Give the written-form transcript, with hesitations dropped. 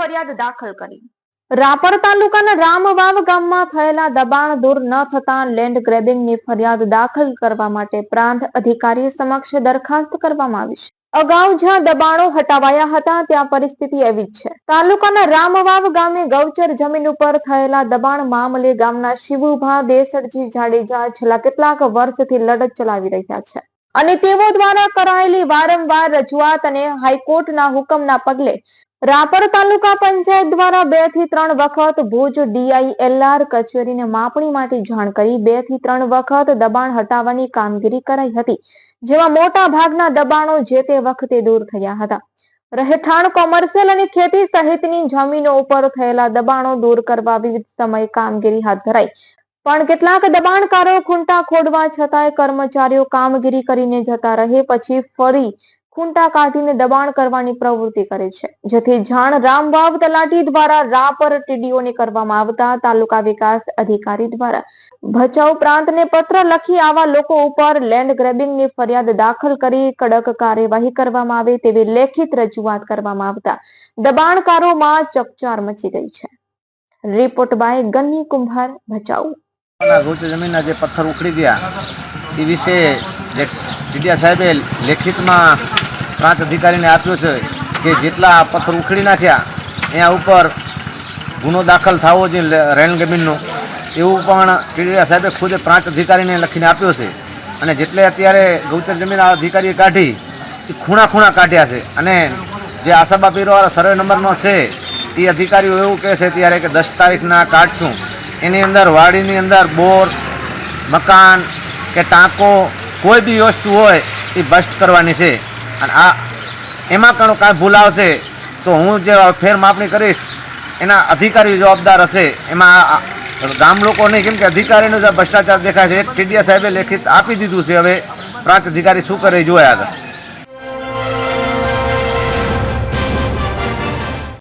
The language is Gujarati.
ફરિયાદ દાખલ કરી। રાપર તાલુકાના રામવાવ ગામમાં થયેલા દબાણ દૂર ન થતા લેન્ડ ગ્રેબિંગની ફરિયાદ દાખલ કરવા માટે પ્રાંત અધિકારી સમક્ષ દરખાસ્ત કરવામાં આવી છે। અગાઉ જ્યાં દબાણો હટાવાયા હતા ત્યાં પરિસ્થિતિ એવી જ છે। તાલુકાના રામવાવ ગામે ગૌચર જમીન ઉપર થયેલા દબાણ મામલે ગામના શિવુભા દેસરજી જાડેજા છેલ્લા કેટલાક વર્ષથી લડત ચલાવી રહ્યા છે અને તેઓ દ્વારા કરાયેલી વારંવાર રજૂઆત અને હાઈકોર્ટના હુકમના પગલે રાપર તાલુકા પંચાયત દ્વારા 2 થી 3 વખત ભુજ DILR કચેરીને માપણી માટે જાણ કરી 2 થી 3 વખત દબાણ હટાવવાની કામગીરી કરાઈ હતી, જેમાં મોટા ભાગના દબાણો જે તે વખતે દૂર થયા હતા। રહેઠાણ, કોમર્શિયલ અને ખેતી સહિતની જમીનો ઉપર થયેલા દબાણો દૂર કરવા વિવિધ સમય કામગીરી હાથ ધરાઈ, પણ કેટલાક દબાણકારો ખૂંટા ખોદવા છતાંય કર્મચારીઓ કામગીરી કરીને જતા રહે પછી ફરી ખૂંટા કાઢીને દબાણ કરવાની પ્રવૃત્તિ કરે છે, જેથી જાણ રામવાવ તલાટી દ્વારા રાપર TDOને કરવામાં આવતા તાલુકા વિકાસ અધિકારી દ્વારા ભચાઉ પ્રાંતને પત્ર લખી આવા લોકો ઉપર લેન્ડ ગ્રેબિંગની ફરિયાદ દાખલ કરી કડક કાર્યવાહી કરવામાં આવે તેવી લેખિત રજૂઆત કરવામાં આવતા દબાણકારોમાં ચકચાર મચી ગઈ છે। રિપોર્ટ બાય ગન્ની કુંભાર, ભચાઉ। ગૌચર જમીનના જે પથ્થર ઉખડી ગયા એ વિશે જે ટીડીયા સાહેબે લેખિતમાં પ્રાંત અધિકારીને આપ્યો છે કે જેટલા પથ્થર ઉખડી નાખ્યા એના ઉપર ગુનો દાખલ થવો જોઈએ રેન જમીનનો, એવું પણ ટીડીયા સાહેબે ખુદ પ્રાંત અધિકારીને લખીને આપ્યો છે। અને જેટલે અત્યારે ગૌચર જમીન અધિકારીએ કાઢી એ ખૂણા કાઢ્યા છે અને જે આશાબા પીરવાળા સર્વે નંબરનો છે એ અધિકારીઓ એવું કહે છે ત્યારે કે 10 તારીખના કાઢશું, એની અંદર વાડીની અંદર બોર, મકાન કે ટાંકો કોઈ બી વસ્તુ હોય એ બસ્ટ કરવાની છે અને આ એમાં કાંઈ ભૂલ આવશે તો હું જે ફેર માપણી કરીશ એના અધિકારી જવાબદાર હશે, એમાં ગામ લોકો નહીં, કેમ કે અધિકારીનો જે ભ્રષ્ટાચાર દેખાય છે એક ટીડીયા સાહેબે લેખિત આપી દીધું છે। હવે પ્રાંત અધિકારી શું કરે જોયા આગળ।